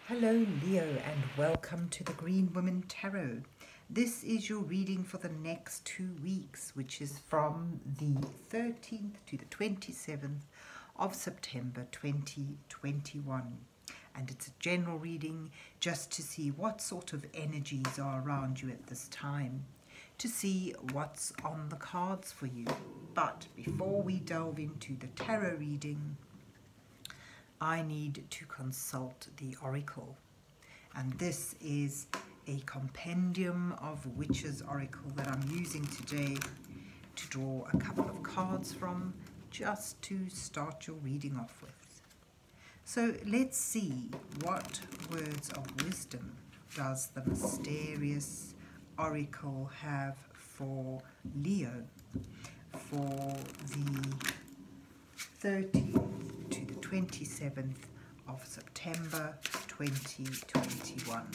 Hello Leo and welcome to the Green Women Tarot. This is your reading for the next 2 weeks, which is from the 13th to the 27th of September 2021. And it's a general reading just to see what sort of energies are around you at this time, to see what's on the cards for you. But before we delve into the tarot reading, I need to consult the oracle, and this is a compendium of witches oracle that I'm using today to draw a couple of cards from, just to start your reading off with. So let's see what words of wisdom does the mysterious oracle have for Leo for the 13th to the 27th of September 2021.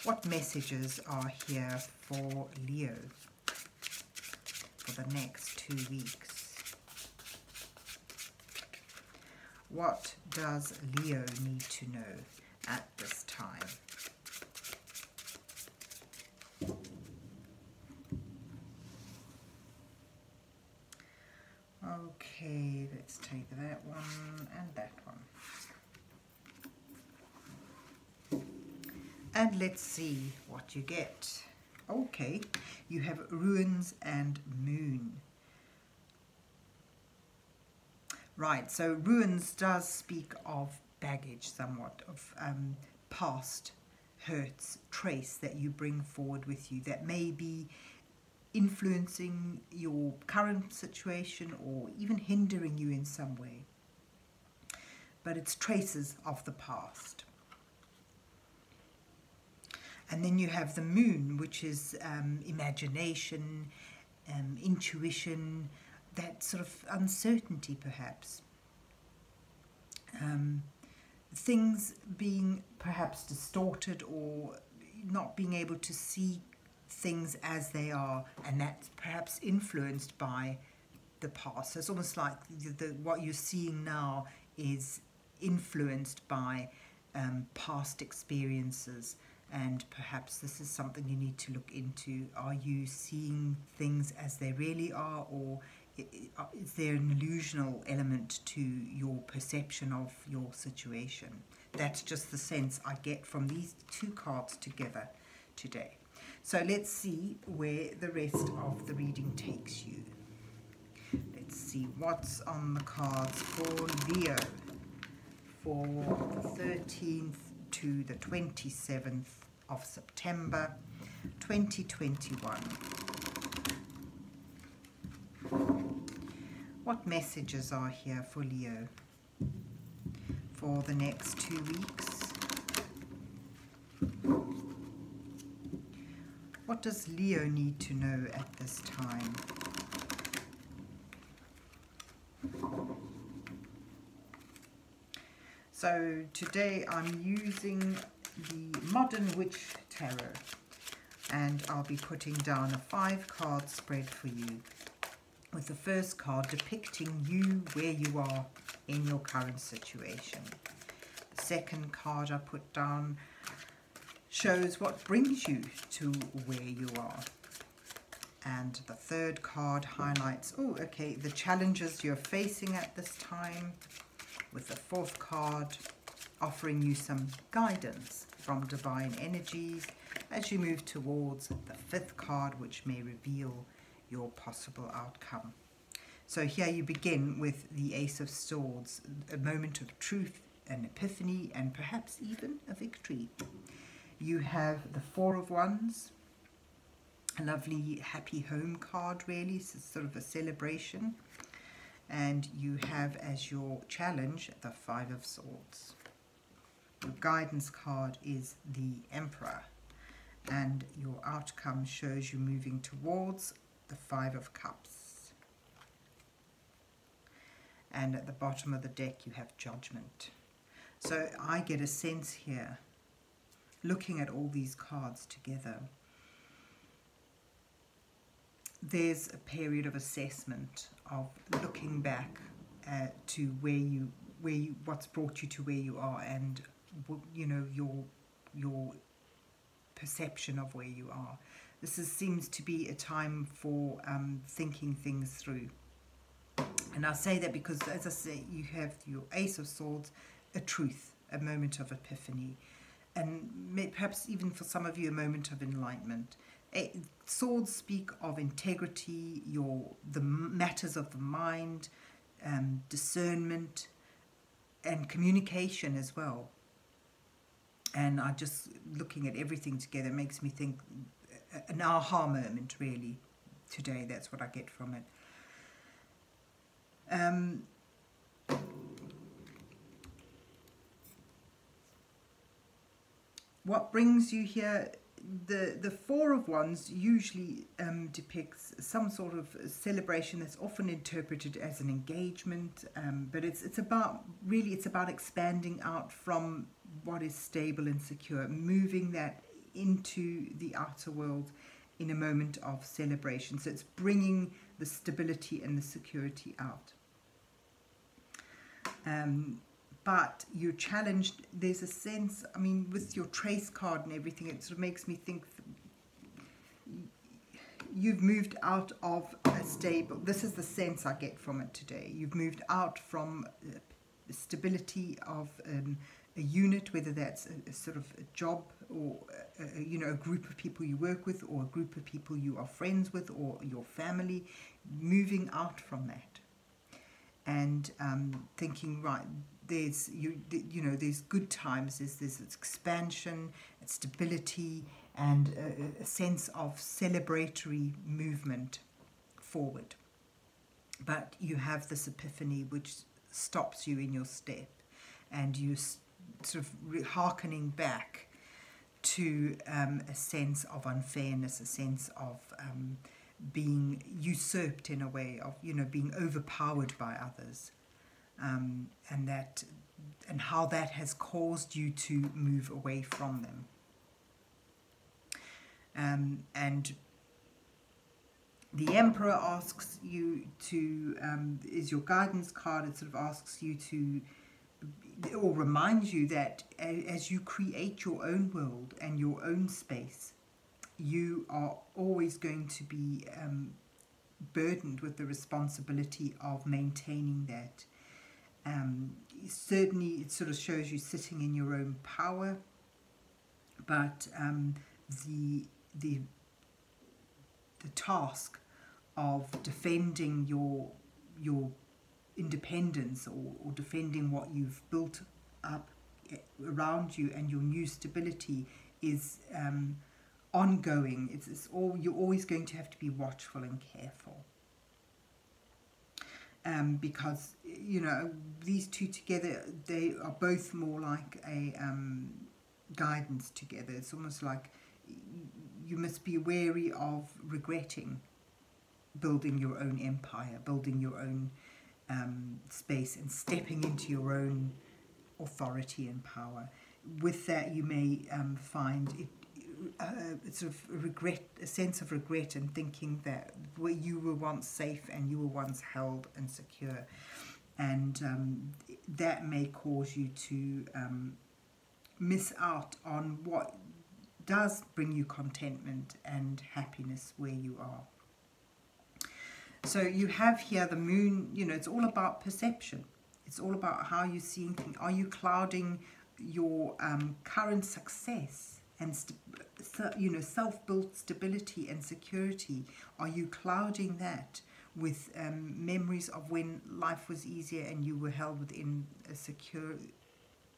What messages are here for Leo for the next 2 weeks? What does Leo need to know at this time? Okay, let's take that one and that one. And let's see what you get. Okay, you have ruins and moon. Right, so ruins does speak of baggage somewhat, of past hurts, trace that you bring forward with you that may be influencing your current situation or even hindering you in some way. But it's traces of the past. And then you have the moon, which is imagination, intuition, that sort of uncertainty perhaps. Things being perhaps distorted or not being able to see things as they are, and that's perhaps influenced by the past. So it's almost like what you're seeing now is influenced by past experiences, and perhaps this is something you need to look into. Are you seeing things as they really are, or is there an illusional element to your perception of your situation? That's just the sense I get from these two cards together today. So let's see where the rest of the reading takes you. Let's see what's on the cards for Leo for the 13th to the 27th of September 2021. What messages are here for Leo for the next 2 weeks? What does Leo need to know at this time? So today I'm using the Modern WitchTarot, and I'll be putting down a 5-card spread for you, with the first card depicting you where you are in your current situation. The second card I put down shows what brings you to where you are. And the third card highlights, the challenges you're facing at this time, with the fourth card offering you some guidance from divine energies as you move towards the fifth card, which may reveal your possible outcome. So here you begin with the Ace of Swords, a moment of truth, an epiphany, and perhaps even a victory. You have the Four of Wands, a lovely happy home card really, so it's sort of a celebration. And you have as your challenge the Five of Swords. Your guidance card is the Emperor, and your outcome shows you moving towards the Five of Cups. And at the bottom of the deck you have Judgment. So I get a sense here, looking at all these cards together, there's a period of assessment, of looking back to where you what's brought you to where you are, and you know, your perception of where you are. Seems to be a time for thinking things through. And I say that because, as I say, you have your Ace of Swords, a truth, a moment of epiphany, and perhaps even for some of you, a moment of enlightenment. Swords speak of integrity, the matters of the mind, discernment, and communication as well. And I just, looking at everything together, makes me think an aha moment, really, today. That's what I get from it. What brings you here? The Four of Wands usually depicts some sort of celebration that's often interpreted as an engagement, but it's about expanding out from what is stable and secure, moving that into the outer world in a moment of celebration. So it's bringing the stability and the security out. But you're challenged. There's a sense, I mean, with your trace card and everything, it sort of makes me think you've moved out of a stable, this is the sense I get from it today. You've moved out from the stability of a unit, whether that's a sort of a job, or you know, a group of people you work with, or a group of people you are friends with, or your family, moving out from that and thinking, right, there's there's good times, there's expansion, stability, and a sense of celebratory movement forward. But you have this epiphany which stops you in your step, and you sort of hearkening back to a sense of unfairness, a sense of being usurped in a way, of, you know, being overpowered by others. And how that has caused you to move away from them. And the Emperor asks you to, is your guidance card. It sort of asks you to, or reminds you that as you create your own world and your own space, you are always going to be burdened with the responsibility of maintaining that. Certainly it sort of shows you sitting in your own power, but the task of defending your independence, or defending what you've built up around you and your new stability is ongoing. You're always going to have to be watchful and careful. Because, you know, these two together, they are both more like a guidance together. It's almost like you must be wary of regretting building your own empire, building your own space, and stepping into your own authority and power. With that, you may find it sort of a sense of regret, and thinking that you were once safe and you were once held and secure, and that may cause you to miss out on what does bring you contentment and happiness where you are. So you have here the moon. You know, it's all about perception. It's all about how you're seeing things. Are you clouding your current success and self-built stability and security? Are you clouding that with memories of when life was easier and you were held within a secure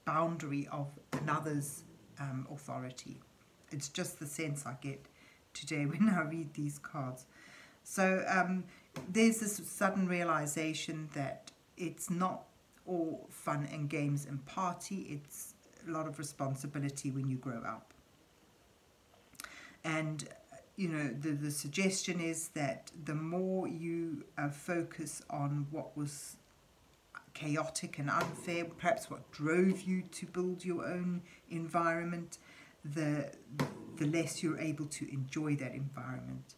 boundary of another's authority? It's just the sense I get today when I read these cards. So there's this sudden realization that it's not all fun and games and party. It's a lot of responsibility when you grow up. And, you know, the suggestion is that the more you focus on what was chaotic and unfair, perhaps what drove you to build your own environment, the less you're able to enjoy that environment.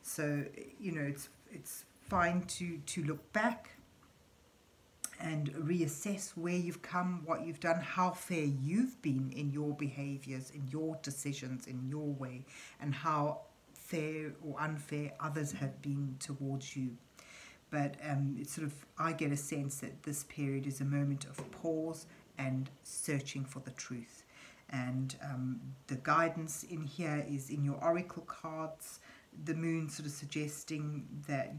So, you know, it's fine to look back and reassess where you've come, what you've done, how fair you've been in your behaviors, in your decisions, in your way, and how fair or unfair others have been towards you. But it's sort of, I get a sense that this period is a moment of pause and searching for the truth. And the guidance in here is in your oracle cards, the moon sort of suggesting that,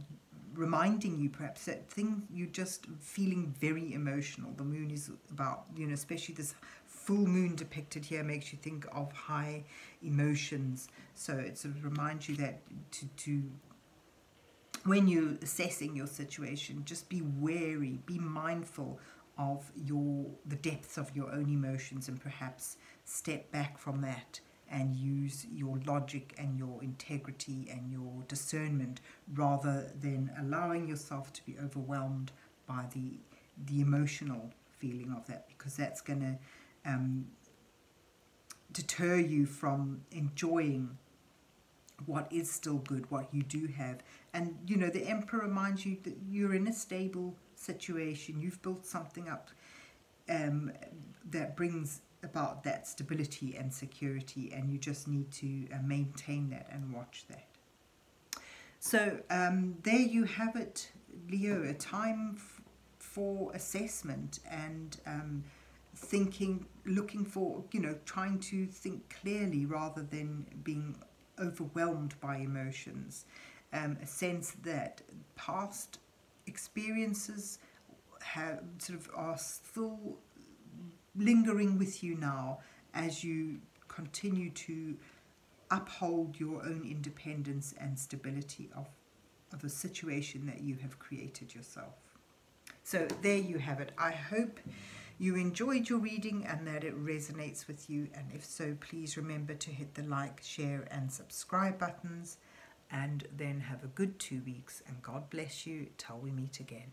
reminding you perhaps that you're just feeling very emotional. The moon is about, you know, especially this full moon depicted here makes you think of high emotions. So it sort of reminds you that to when you're assessing your situation, just be wary, be mindful of the depths of your own emotions, and perhaps step back from that and use your logic and your integrity and your discernment, rather than allowing yourself to be overwhelmed by the emotional feeling of that, because that's going to deter you from enjoying what is still good, what you do have. And you know, the Emperor reminds you that you're in a stable situation, you've built something up that brings about that stability and security, and you just need to maintain that and watch that. So there you have it, Leo, a time for assessment and thinking, looking for, you know, trying to think clearly rather than being overwhelmed by emotions. A sense that past experiences are still lingering with you now as you continue to uphold your own independence and stability of a situation that you have created yourself. So there you have it. I hope you enjoyed your reading and that it resonates with you, and if so, please remember to hit the like, share and subscribe buttons, and then have a good 2 weeks, and God bless you till we meet again.